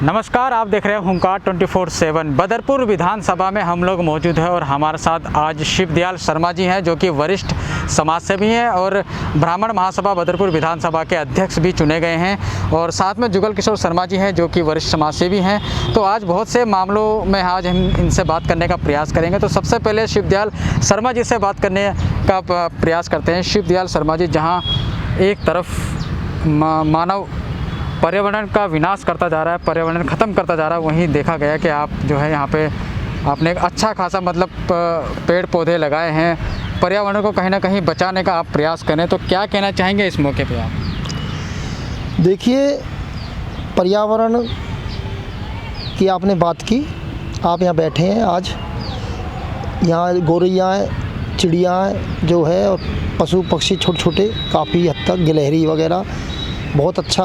नमस्कार, आप देख रहे हैं हुंकार 24/7। बदरपुर विधानसभा में हम लोग मौजूद हैं और हमारे साथ आज शिवदयाल शर्मा जी हैं जो कि वरिष्ठ समाजसेवी हैं और ब्राह्मण महासभा बदरपुर विधानसभा के अध्यक्ष भी चुने गए हैं। और साथ में जुगल किशोर शर्मा जी हैं जो कि वरिष्ठ समाजसेवी हैं। तो आज बहुत से मामलों में आज हम इनसे बात करने का प्रयास करेंगे। तो सबसे पहले शिवदयाल शर्मा जी से बात करने का प्रयास करते हैं। शिवदयाल शर्मा जी, जहाँ एक तरफ मानव पर्यावरण का विनाश करता जा रहा है, पर्यावरण ख़त्म करता जा रहा है, वहीं देखा गया कि आप जो है यहाँ पे आपने एक अच्छा खासा पेड़ पौधे लगाए हैं, पर्यावरण को कहीं ना कहीं बचाने का आप प्रयास करें। तो क्या कहना चाहेंगे इस मौके पे आप? देखिए, पर्यावरण की आपने बात की, आप यहाँ बैठे हैं आज, यहाँ गौरैया हैं, चिड़िया जो है और पशु पक्षी छोटे छोटे काफ़ी हद तक गिलहरी वगैरह बहुत अच्छा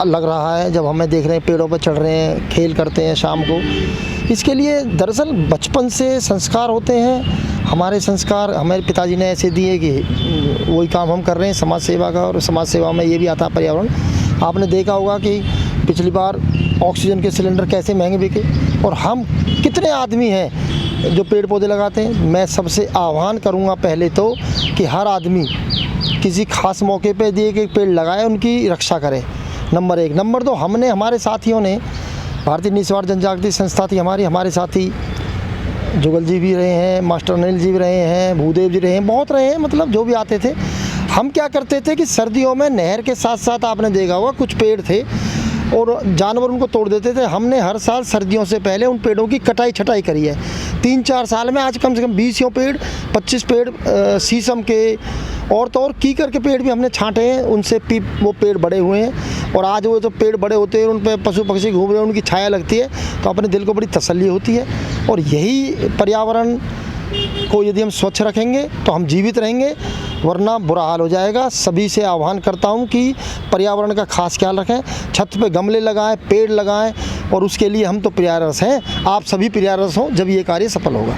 लग रहा है जब हमें देख रहे हैं, पेड़ों पर चढ़ रहे हैं, खेल करते हैं शाम को। इसके लिए दरअसल बचपन से संस्कार होते हैं। हमारे संस्कार हमारे पिताजी ने ऐसे दिए कि वही काम हम कर रहे हैं समाज सेवा का, और समाज सेवा में ये भी आता है पर्यावरण। आपने देखा होगा कि पिछली बार ऑक्सीजन के सिलेंडर कैसे महंगे बिके, और हम कितने आदमी हैं जो पेड़ पौधे लगाते हैं। मैं सबसे आह्वान करूँगा पहले तो कि हर आदमी किसी खास मौके पे दिए कि पेड़ लगाए, उनकी रक्षा करें, नंबर 1। नंबर 2, हमने हमारे साथियों ने, भारतीय निस्वार्थ जनजागृति संस्था थी हमारे साथी जुगल जी भी रहे हैं, मास्टर अनिल जी भी रहे हैं, भूदेव जी रहे हैं, बहुत रहे हैं, मतलब जो भी आते थे। हम क्या करते थे कि सर्दियों में नहर के साथ साथ आपने देखा होगा कुछ पेड़ थे और जानवर उनको तोड़ देते थे। हमने हर साल सर्दियों से पहले उन पेड़ों की कटाई छटाई करी है। 3-4 साल में आज कम से कम 20 पेड़, 25 पेड़ शीशम के और तो और कीकर के पेड़ भी हमने छांटे हैं, उनसे वो पेड़ बड़े हुए हैं। और आज वो जो पेड़ बड़े होते हैं, उन पर पशु पक्षी घूम रहे हैं, उनकी छाया लगती है, तो अपने दिल को बड़ी तसल्ली होती है। और यही पर्यावरण को यदि हम स्वच्छ रखेंगे तो हम जीवित रहेंगे, वरना बुरा हाल हो जाएगा। सभी से आह्वान करता हूं कि पर्यावरण का खास ख्याल रखें, छत पे गमले लगाएं, पेड़ लगाएं, और उसके लिए हम तो प्रयासरत हैं, आप सभी प्रयासरत हों, जब ये कार्य सफल होगा।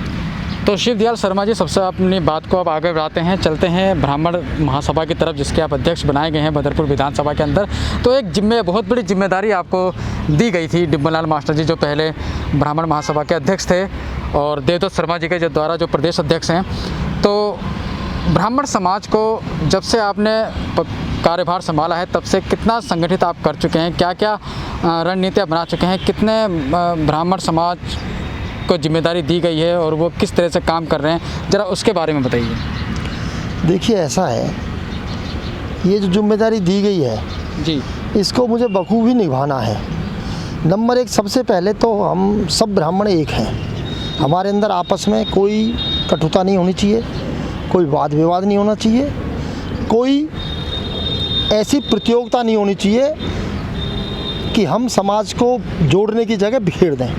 तो शिवदयाल शर्मा जी, सबसे अपनी बात को अब आगे बढ़ाते हैं, चलते हैं ब्राह्मण महासभा की तरफ, जिसके आप अध्यक्ष बनाए गए हैं बदरपुर विधानसभा के अंदर। तो एक बहुत बड़ी जिम्मेदारी आपको दी गई थी डिम्बलाल मास्टर जी, जो पहले ब्राह्मण महासभा के अध्यक्ष थे, और देवदत्त शर्मा जी के द्वारा जो प्रदेश अध्यक्ष हैं। तो ब्राह्मण समाज को जब से आपने कार्यभार संभाला है तब से कितना संगठित आप कर चुके हैं, क्या क्या रणनीतियाँ बना चुके हैं, कितने ब्राह्मण समाज को जिम्मेदारी दी गई है और वो किस तरह से काम कर रहे हैं, ज़रा उसके बारे में बताइए। देखिए, ऐसा है, ये जो जिम्मेदारी दी गई है जी, इसको मुझे बखूबी निभाना है। नंबर 1, सबसे पहले तो हम सब ब्राह्मण एक हैं, हमारे अंदर आपस में कोई कटुता नहीं होनी चाहिए, कोई वाद विवाद नहीं होना चाहिए, कोई ऐसी प्रतियोगिता नहीं होनी चाहिए कि हम समाज को जोड़ने की जगह बिखेर दें।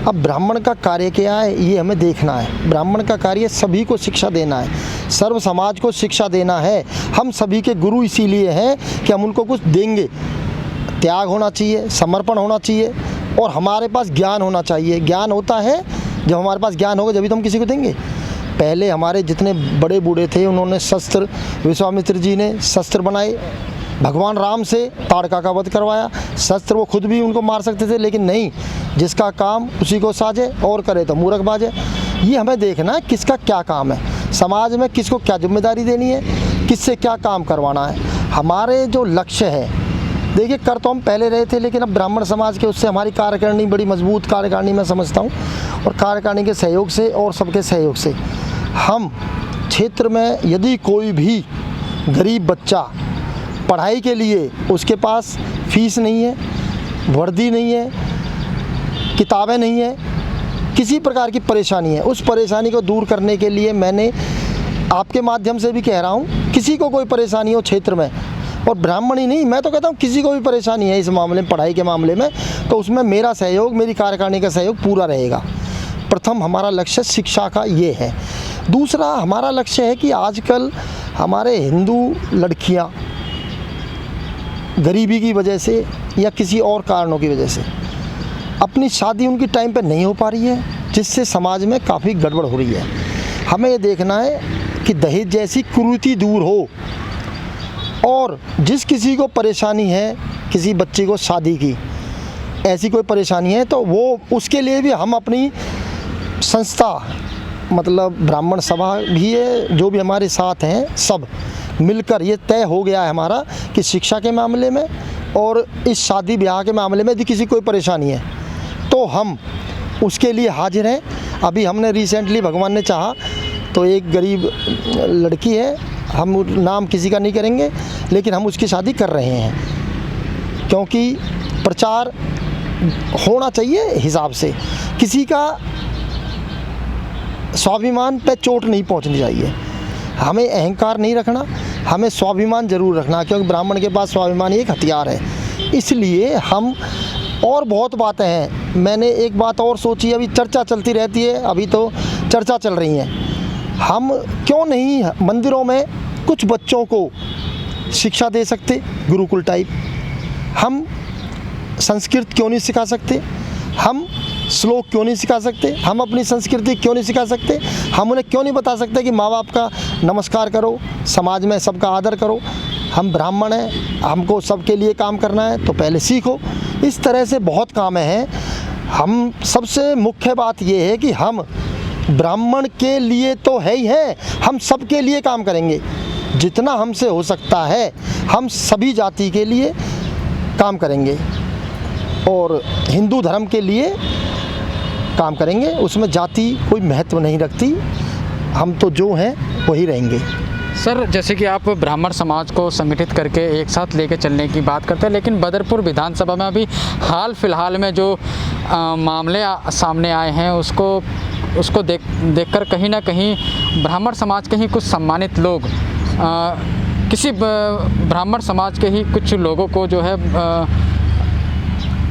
अब ब्राह्मण का कार्य क्या है, ये हमें देखना है। ब्राह्मण का कार्य सभी को शिक्षा देना है, सर्व समाज को शिक्षा देना है। हम सभी के गुरु इसीलिए हैं कि हम उनको कुछ देंगे। त्याग होना चाहिए, समर्पण होना चाहिए, और हमारे पास ज्ञान होना चाहिए। ज्ञान होता है, जब हमारे पास ज्ञान होगा जब तो हम किसी को देंगे। पहले हमारे जितने बड़े बूढ़े थे, उन्होंने शस्त्र, विश्वामित्र जी ने शस्त्र बनाए, भगवान राम से ताड़का का वध करवाया। शस्त्र वो खुद भी उनको मार सकते थे, लेकिन नहीं, जिसका काम उसी को साजे, और करे तो मूर्ख बाजे। ये हमें देखना है किसका क्या काम है, समाज में किसको क्या जिम्मेदारी देनी है, किससे क्या काम करवाना है। हमारे जो लक्ष्य है, देखिए, कर तो हम पहले रहे थे, लेकिन अब ब्राह्मण समाज के उससे हमारी कार्यकारिणी बड़ी मजबूत कार्यकारिणी मैं समझता हूँ, और कार्यकारिणी के सहयोग से और सबके सहयोग से हम क्षेत्र में यदि कोई भी गरीब बच्चा पढ़ाई के लिए, उसके पास फीस नहीं है, वर्दी नहीं है, किताबें नहीं है, किसी प्रकार की परेशानी है, उस परेशानी को दूर करने के लिए मैंने आपके माध्यम से भी कह रहा हूँ, किसी को कोई परेशानी हो क्षेत्र में, और ब्राह्मण ही नहीं, मैं तो कहता हूँ किसी को भी परेशानी है इस मामले में, पढ़ाई के मामले में, तो उसमें मेरा सहयोग, मेरी कार्यकारिणी का सहयोग पूरा रहेगा। प्रथम हमारा लक्ष्य शिक्षा का ये है। दूसरा हमारा लक्ष्य है कि आजकल हमारे हिंदू लड़कियाँ गरीबी की वजह से या किसी और कारणों की वजह से अपनी शादी उनकी टाइम पे नहीं हो पा रही है, जिससे समाज में काफ़ी गड़बड़ हो रही है। हमें ये देखना है कि दहेज जैसी कुरीति दूर हो, और जिस किसी को परेशानी है किसी बच्ची को शादी की, ऐसी कोई परेशानी है तो वो उसके लिए भी हम अपनी संस्था मतलब ब्राह्मण सभा भी है, जो भी हमारे साथ हैं सब मिलकर ये तय हो गया है हमारा कि शिक्षा के मामले में और इस शादी ब्याह के मामले में यदि किसी कोई परेशानी है तो हम उसके लिए हाजिर हैं। अभी हमने रिसेंटली भगवान ने चाहा तो एक गरीब लड़की है, हम नाम किसी का नहीं करेंगे, लेकिन हम उसकी शादी कर रहे हैं क्योंकि प्रचार होना चाहिए हिसाब से, किसी का स्वाभिमान पे चोट नहीं पहुंचनी चाहिए। हमें अहंकार नहीं रखना, हमें स्वाभिमान ज़रूर रखना, क्योंकि ब्राह्मण के पास स्वाभिमान एक हथियार है। इसलिए हम और बहुत बातें हैं। मैंने एक बात और सोची, अभी चर्चा चलती रहती है, अभी तो चर्चा चल रही है, हम क्यों नहीं मंदिरों में कुछ बच्चों को शिक्षा दे सकते, गुरुकुल टाइप। हम संस्कृत क्यों नहीं सिखा सकते, हम श्लोक क्यों नहीं सिखा सकते, हम अपनी संस्कृति क्यों नहीं सिखा सकते, हम उन्हें क्यों नहीं बता सकते कि माँ बाप का नमस्कार करो, समाज में सबका आदर करो। हम ब्राह्मण हैं, हमको सबके लिए काम करना है तो पहले सीखो। इस तरह से बहुत काम हैं। हम सबसे मुख्य बात ये है कि हम ब्राह्मण के लिए तो है ही है, हम सबके लिए काम करेंगे। जितना हमसे हो सकता है हम सभी जाति के लिए काम करेंगे और हिंदू धर्म के लिए काम करेंगे। उसमें जाति कोई महत्व नहीं रखती, हम तो जो हैं वही रहेंगे। सर, जैसे कि आप ब्राह्मण समाज को संगठित करके एक साथ लेके चलने की बात करते हैं, लेकिन बदरपुर विधानसभा में अभी हाल फिलहाल में जो मामले सामने आए हैं उसको देखकर कहीं ना कहीं ब्राह्मण समाज के ही कुछ सम्मानित लोग किसी ब्राह्मण समाज के ही कुछ लोगों को जो है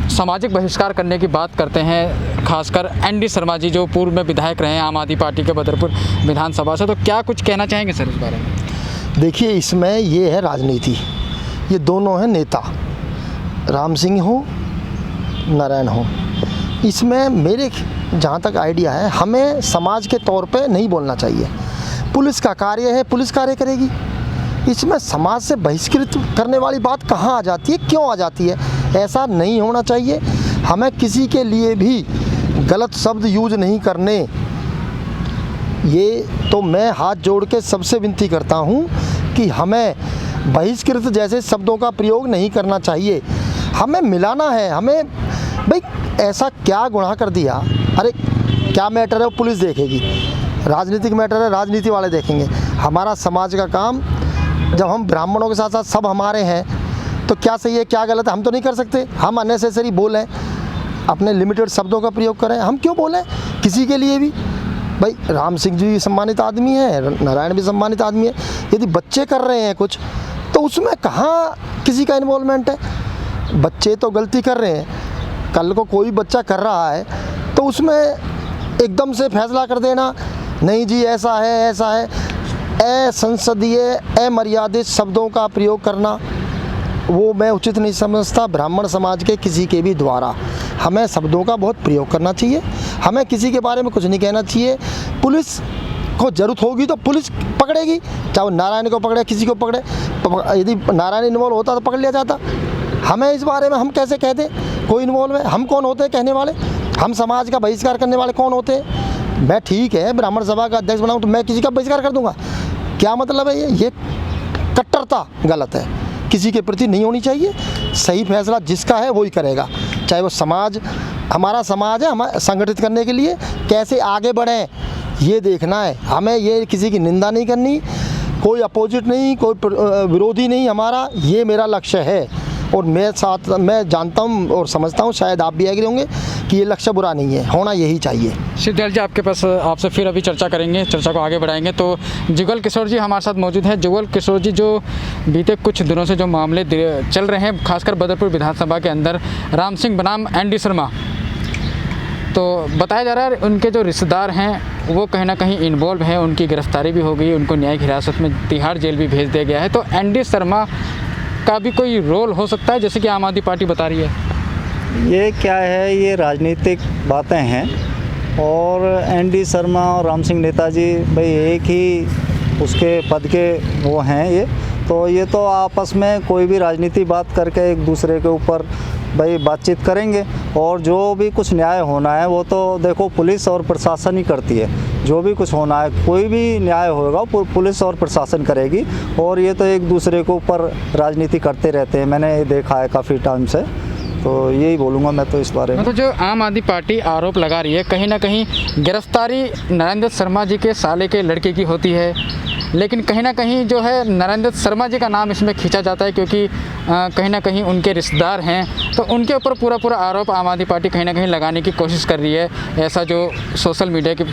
सामाजिक बहिष्कार करने की बात करते हैं, खासकर एनडी शर्मा जी जो पूर्व में विधायक रहे हैं आम आदमी पार्टी के बदरपुर विधानसभा से। तो क्या कुछ कहना चाहेंगे सर इस बारे में? देखिए, इसमें ये है राजनीति, ये दोनों हैं नेता, राम सिंह हो नारायण हो। इसमें मेरे जहाँ तक आइडिया है, हमें समाज के तौर पे नहीं बोलना चाहिए। पुलिस का कार्य है, पुलिस कार्य करेगी। इसमें समाज से बहिष्कृत करने वाली बात कहाँ आ जाती है, क्यों आ जाती है? ऐसा नहीं होना चाहिए। हमें किसी के लिए भी गलत शब्द यूज नहीं करने। ये तो मैं हाथ जोड़ के सबसे विनती करता हूँ कि हमें बहिष्कृत जैसे शब्दों का प्रयोग नहीं करना चाहिए। हमें मिलाना है। हमें भाई ऐसा क्या गुनाह कर दिया, अरे क्या मैटर है वो पुलिस देखेगी, राजनीतिक मैटर है राजनीति वाले देखेंगे। हमारा समाज का काम, जब हम ब्राह्मणों के साथ साथ सब हमारे हैं तो क्या सही है क्या गलत है हम तो नहीं कर सकते। हम अननेसेसरी बोलें, अपने लिमिटेड शब्दों का प्रयोग करें, हम क्यों बोलें किसी के लिए भी? भाई राम सिंह जी भी सम्मानित आदमी है, नारायण भी सम्मानित आदमी है। यदि बच्चे कर रहे हैं कुछ तो उसमें कहाँ किसी का इन्वॉल्वमेंट है? बच्चे तो गलती कर रहे हैं, कल को कोई बच्चा कर रहा है तो उसमें एकदम से फैसला कर देना नहीं जी ऐसा है, असंसदीय अमर्यादित शब्दों का प्रयोग करना वो मैं उचित नहीं समझता। ब्राह्मण समाज के किसी के भी द्वारा हमें शब्दों का बहुत प्रयोग करना चाहिए। हमें किसी के बारे में कुछ नहीं कहना चाहिए। पुलिस को ज़रूरत होगी तो पुलिस पकड़ेगी, चाहे वो नारायण को पकड़े किसी को पकड़े। यदि नारायण इन्वॉल्व होता तो पकड़ लिया जाता। हमें इस बारे में हम कैसे कह दें कोई इन्वॉल्व है? हम कौन होते हैं कहने वाले? हम समाज का बहिष्कार करने वाले कौन होते हैं? मैं ठीक है ब्राह्मण सभा का अध्यक्ष बनाऊँ तो मैं किसी का बहिष्कार कर दूँगा? क्या मतलब है? ये कट्टरता गलत है, किसी के प्रति नहीं होनी चाहिए। सही फैसला जिसका है वही करेगा, चाहे वो समाज, हमारा समाज है, हमें संगठित करने के लिए कैसे आगे बढ़ें ये देखना है। हमें ये किसी की निंदा नहीं करनी, कोई अपोजिट नहीं, कोई विरोधी नहीं, हमारा ये मेरा लक्ष्य है। और मैं जानता हूँ और समझता हूँ, शायद आप भी एग्री होंगे कि ये लक्ष्य बुरा नहीं है, होना यही चाहिए। शिवदयाल जी, आपसे फिर अभी चर्चा करेंगे, चर्चा को आगे बढ़ाएंगे। तो जुगल किशोर जी हमारे साथ मौजूद हैं। जुगल किशोर जी, जो बीते कुछ दिनों से जो मामले चल रहे हैं खासकर बदरपुर विधानसभा के अंदर, राम सिंह बनाम एनडी शर्मा, तो बताया जा रहा है उनके जो रिश्तेदार हैं वो कहीं ना कहीं इन्वॉल्व हैं, उनकी गिरफ्तारी भी हो गई, उनको न्यायिक हिरासत में तिहाड़ जेल भी भेज दिया गया है। तो एनडी शर्मा का भी कोई रोल हो सकता है, जैसे कि आम आदमी पार्टी बता रही है? ये क्या है, ये राजनीतिक बातें हैं। और एनडी शर्मा और राम सिंह नेताजी भाई एक ही उसके पद के वो हैं। ये तो आपस में कोई भी राजनीति बात करके एक दूसरे के ऊपर भाई बातचीत करेंगे, और जो भी कुछ न्याय होना है वो तो देखो पुलिस और प्रशासन ही करती है। जो भी कुछ होना है, कोई भी न्याय होगा पुलिस और प्रशासन करेगी, और ये तो एक दूसरे के ऊपर राजनीति करते रहते हैं, मैंने ये देखा है काफ़ी टाइम से। तो यही बोलूँगा मैं तो इस बारे में। मतलब जो आम आदमी पार्टी आरोप लगा रही है, कहीं ना कहीं गिरफ्तारी नरेंद्र शर्मा जी के साले के लड़के की होती है, लेकिन कहीं ना कहीं जो है नरेंद्र शर्मा जी का नाम इसमें खींचा जाता है, क्योंकि कहीं ना कहीं उनके रिश्तेदार हैं, तो उनके ऊपर पूरा आरोप आम आदमी पार्टी कहीं ना कहीं लगाने की कोशिश कर रही है, ऐसा जो सोशल मीडिया के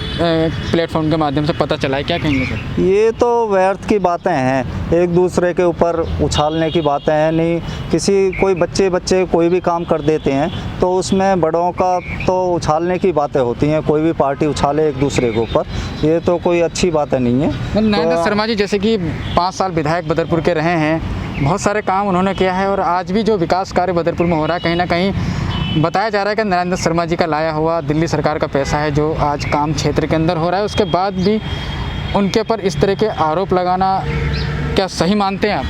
प्लेटफॉर्म के माध्यम से पता चला है। क्या कहेंगे सर? ये तो व्यर्थ की बातें हैं, एक दूसरे के ऊपर उछालने की बातें हैं। नहीं, कोई बच्चे कोई भी काम कर देते हैं तो उसमें बड़ों का तो उछालने की बातें होती हैं, कोई भी पार्टी उछाले एक दूसरे के ऊपर, ये तो कोई अच्छी बातें नहीं है। नरेंद्र शर्मा जी जैसे कि 5 साल विधायक बदरपुर के रहे हैं, बहुत सारे काम उन्होंने किया है, और आज भी जो विकास कार्य बदरपुर में हो रहा है, कहीं ना कहीं बताया जा रहा है कि नरेंद्र शर्मा जी का लाया हुआ दिल्ली सरकार का पैसा है जो आज काम क्षेत्र के अंदर हो रहा है। उसके बाद भी उनके ऊपर इस तरह के आरोप लगाना क्या सही मानते हैं आप?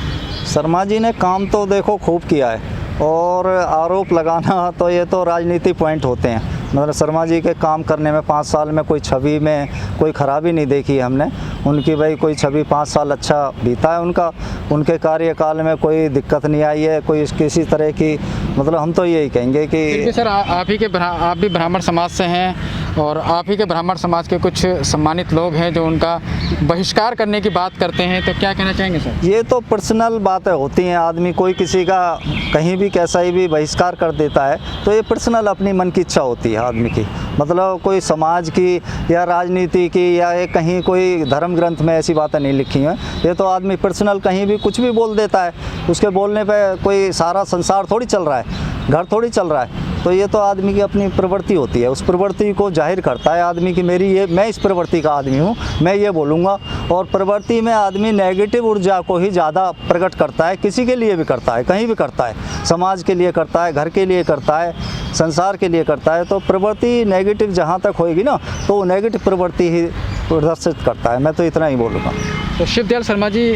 शर्मा जी ने काम तो देखो खूब किया है, और आरोप लगाना तो ये तो राजनीति पॉइंट होते हैं। मतलब शर्मा जी के काम करने में 5 साल में कोई छवि में कोई खराबी नहीं देखी हमने उनकी। भाई कोई छवि 5 साल अच्छा बीता है उनका, उनके कार्यकाल में कोई दिक्कत नहीं आई है, कोई किसी तरह की, मतलब हम तो यही कहेंगे कि सर आप भी ब्राह्मण समाज से हैं, और आप ही के ब्राह्मण समाज के कुछ सम्मानित लोग हैं जो उनका बहिष्कार करने की बात करते हैं, तो क्या कहना चाहेंगे सर? ये तो पर्सनल बातें होती हैं, आदमी कोई किसी का कहीं भी कैसा ही भी बहिष्कार कर देता है, तो ये पर्सनल अपनी मन की इच्छा होती है आदमी की। मतलब कोई समाज की या राजनीति की या एक कहीं कोई धर्म ग्रंथ में ऐसी बातें नहीं लिखी हैं, ये तो आदमी पर्सनल कहीं भी कुछ भी बोल देता है। उसके बोलने पे कोई सारा संसार थोड़ी चल रहा है, घर थोड़ी चल रहा है। तो ये तो आदमी की अपनी प्रवृत्ति होती है, उस प्रवृत्ति को जाहिर करता है आदमी की मैं इस प्रवृत्ति का आदमी हूँ, मैं ये बोलूँगा। और प्रवृत्ति में आदमी नेगेटिव ऊर्जा को ही ज़्यादा प्रकट करता है, किसी के लिए भी करता है, कहीं भी करता है, समाज के लिए करता है, घर के लिए करता है, संसार के लिए करता है। तो प्रवृत्ति नेगेटिव जहाँ तक होएगी ना, तो वो नेगेटिव प्रवृत्ति ही प्रदर्शित करता है। मैं तो इतना ही बोलूँगा। तो शिवदयाल शर्मा जी,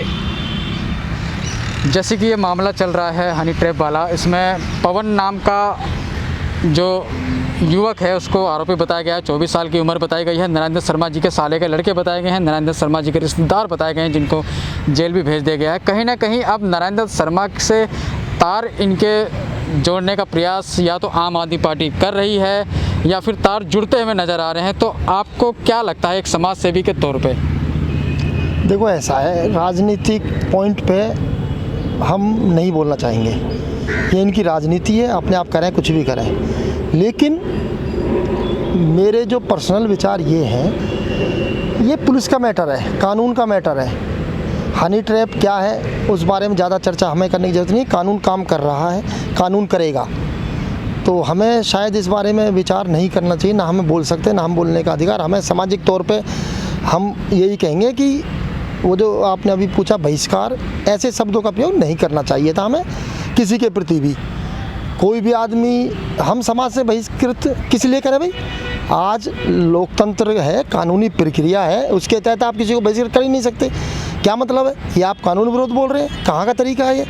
जैसे कि ये मामला चल रहा है हनी ट्रैप वाला, इसमें पवन नाम का जो युवक है उसको आरोपी बताया गया है, 24 साल की उम्र बताई गई है, नरेंद्र शर्मा जी के साले के लड़के बताए गए हैं, नरेंद्र शर्मा जी के रिश्तेदार बताए गए हैं, जिनको जेल भी भेज दिया गया है। कहीं ना कहीं अब नरेंद्र शर्मा से तार इनके जोड़ने का प्रयास या तो आम आदमी पार्टी कर रही है या फिर तार जुड़ते हुए नज़र आ रहे हैं। तो आपको क्या लगता है एक समाज सेवी के तौर पे? देखो ऐसा है, राजनीतिक पॉइंट पे हम नहीं बोलना चाहेंगे, ये इनकी राजनीति है, अपने आप करें कुछ भी करें, लेकिन मेरे जो पर्सनल विचार ये हैं, ये पुलिस का मैटर है, कानून का मैटर है। हनी ट्रैप क्या है उस बारे में ज़्यादा चर्चा हमें करने की ज़रूरत नहीं, कानून काम कर रहा है, कानून करेगा, तो हमें शायद इस बारे में विचार नहीं करना चाहिए, ना हमें बोल सकते, ना हम बोलने का अधिकार। हमें सामाजिक तौर पे हम यही कहेंगे कि वो जो आपने अभी पूछा बहिष्कार, ऐसे शब्दों का प्रयोग नहीं करना चाहिए था हमें किसी के प्रति भी। कोई भी आदमी, हम समाज से बहिष्कृत किस लिए करें भाई? आज लोकतंत्र है, कानूनी प्रक्रिया है, उसके तहत आप किसी को बहिष्कृत कर ही नहीं सकते। क्या मतलब है? ये आप कानून विरोध बोल रहे हैं? कहाँ का तरीका है ये?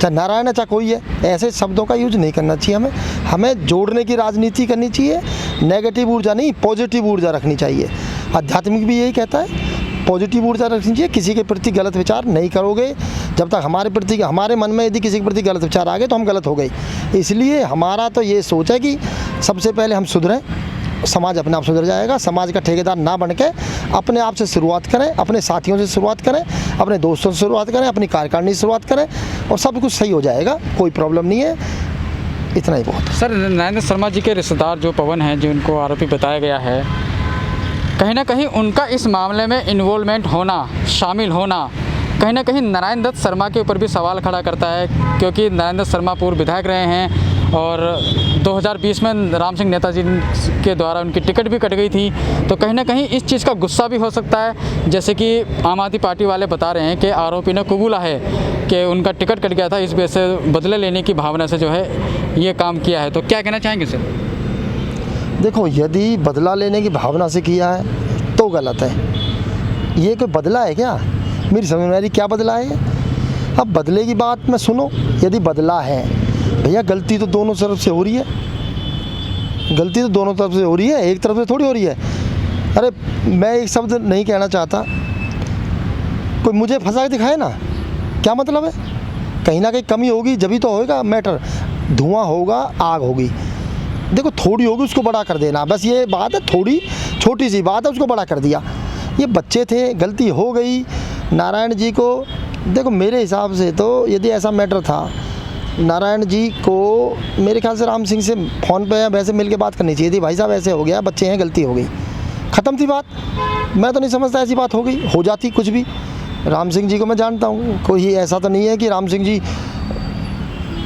चाहे नारायण है चाहे कोई है, ऐसे शब्दों का यूज नहीं करना चाहिए। हमें जोड़ने की राजनीति करनी चाहिए, नेगेटिव ऊर्जा नहीं, पॉजिटिव ऊर्जा रखनी चाहिए। आध्यात्मिक भी यही कहता है, पॉजिटिव ऊर्जा रखनी चाहिए। किसी के प्रति गलत विचार नहीं करोगे, जब तक हमारे मन में यदि किसी के प्रति गलत विचार आ गए तो हम गलत हो गए। इसलिए हमारा तो ये सोच है कि सबसे पहले हम सुधरें, समाज अपने आप सुधर जाएगा। समाज का ठेकेदार ना बन के अपने आप से शुरुआत करें, अपने साथियों से शुरुआत करें, अपने दोस्तों से शुरुआत करें, अपनी कार्यकारिणी से शुरुआत करें, और सब कुछ सही हो जाएगा, कोई प्रॉब्लम नहीं है। इतना ही बहुत। सर, नरेंद्र शर्मा जी के रिश्तेदार जो पवन हैं, जो उनको आरोपी बताया गया है, कहीं ना कहीं उनका इस मामले में इन्वॉल्वमेंट होना, शामिल होना, कहीं ना कहीं नारायण दत्त शर्मा के ऊपर भी सवाल खड़ा करता है, क्योंकि नारायण दत्त शर्मा पूर्व विधायक रहे हैं और 2020 में राम सिंह नेताजी के द्वारा उनकी टिकट भी कट गई थी। तो कहीं ना कहीं इस चीज़ का गुस्सा भी हो सकता है, जैसे कि आम आदमी पार्टी वाले बता रहे हैं कि आरोपी ने कबूला है कि उनका टिकट कट गया था, इस वजह से बदले लेने की भावना से जो है ये काम किया है। तो क्या कहना चाहेंगे सर? देखो, यदि बदला लेने की भावना से किया है तो गलत है। ये कोई बदला है क्या? मेरी समझ में आ रही क्या बदला है? अब बदले की बात में सुनो, यदि बदला है भैया गलती तो दोनों तरफ से हो रही है, गलती तो दोनों तरफ से हो रही है, एक तरफ से थोड़ी हो रही है। अरे मैं एक शब्द नहीं कहना चाहता, कोई मुझे फंसा के दिखाए ना, क्या मतलब है? कहीं ना कहीं कमी होगी जभी तो होएगा मैटर, धुआं होगा, आग होगी। देखो थोड़ी होगी उसको बड़ा कर देना, बस ये बात है, थोड़ी छोटी सी बात है उसको बड़ा कर दिया। ये बच्चे थे, गलती हो गई। नारायण जी को देखो मेरे हिसाब से तो यदि ऐसा मैटर था, नारायण जी को मेरे ख्याल से राम सिंह से फ़ोन पे या वैसे मिल के बात करनी चाहिए थी, भाई साहब ऐसे हो गया, बच्चे हैं, गलती हो गई, ख़त्म थी बात। मैं तो नहीं समझता ऐसी बात हो गई, हो जाती कुछ भी। राम सिंह जी को मैं जानता हूँ, कोई ऐसा तो नहीं है कि राम सिंह जी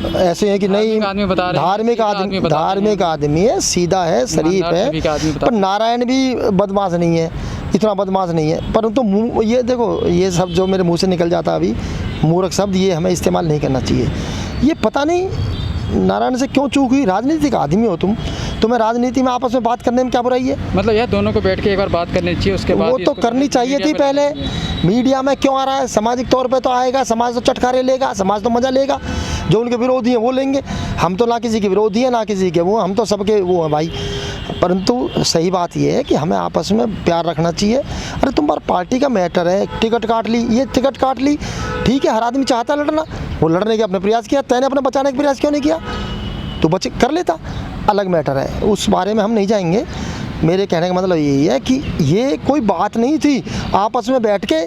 ऐसे हैं कि नहीं, धार्मिक आदमी है, सीधा है, शरीफ है, पर नारायण भी बदमाश नहीं है, इतना बदमाश नहीं है। परंतु ये देखो, ये सब जो मेरे मुंह से निकल जाता अभी मूर्ख शब्द, ये हमें इस्तेमाल नहीं करना चाहिए। ये पता नहीं नारायण से क्यों चूक हुई। राजनीतिक आदमी हो तुम, तुम्हें राजनीति में आपस में बात करने में क्या बुराई है? मतलब यह दोनों को बैठ के एक बार बात करनी चाहिए, उसके बाद वो तो करनी चाहिए थी पहले। मीडिया में क्यों आ रहा है? सामाजिक तौर पे तो आएगा, समाज तो चटकारे लेगा, समाज तो मज़ा लेगा, जो उनके विरोधी हैं वो लेंगे। हम तो ना किसी के विरोधी हैं ना किसी के वो, हम तो सबके वो हैं भाई। परंतु सही बात ये है कि हमें आपस में प्यार रखना चाहिए। अरे तुम्हारा पार्टी का मैटर है, टिकट काट ली, ये टिकट काट ली, ठीक है, हर आदमी चाहता है लड़ना, वो लड़ने के अपने प्रयास किया, तैने अपने बचाने का प्रयास क्यों नहीं किया? तो बच कर लेता, अलग मैटर है, उस बारे में हम नहीं जाएंगे। मेरे कहने का मतलब यही है कि ये कोई बात नहीं थी, आपस में बैठ के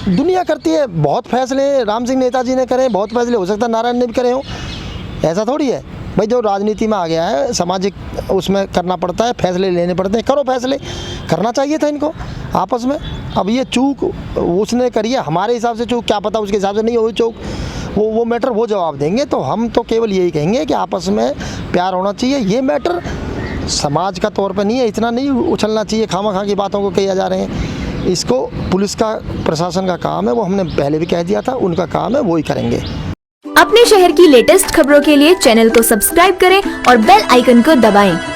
दुनिया करती है। बहुत फैसले राम सिंह नेताजी ने करे, बहुत फैसले हो सकता है नारायण ने भी करे हों, ऐसा थोड़ी है भाई। जो राजनीति में आ गया है, सामाजिक उसमें करना पड़ता है, फैसले लेने पड़ते हैं, करो फैसले, करना चाहिए था इनको आपस में। अब ये चूक उसने करी है, हमारे हिसाब से चूक, क्या पता उसके हिसाब से नहीं हुई चूक, वो मैटर वो जवाब देंगे। तो हम तो केवल यही कहेंगे कि आपस में प्यार होना चाहिए। ये मैटर समाज का तौर पे नहीं है, इतना नहीं उछलना चाहिए, खामा की बातों को किया जा रहे हैं। इसको पुलिस का, प्रशासन का काम है, वो हमने पहले भी कह दिया था, उनका काम है, वो ही करेंगे। अपने शहर की लेटेस्ट खबरों के लिए चैनल को सब्सक्राइब करें और बेल आइकन को दबाएं।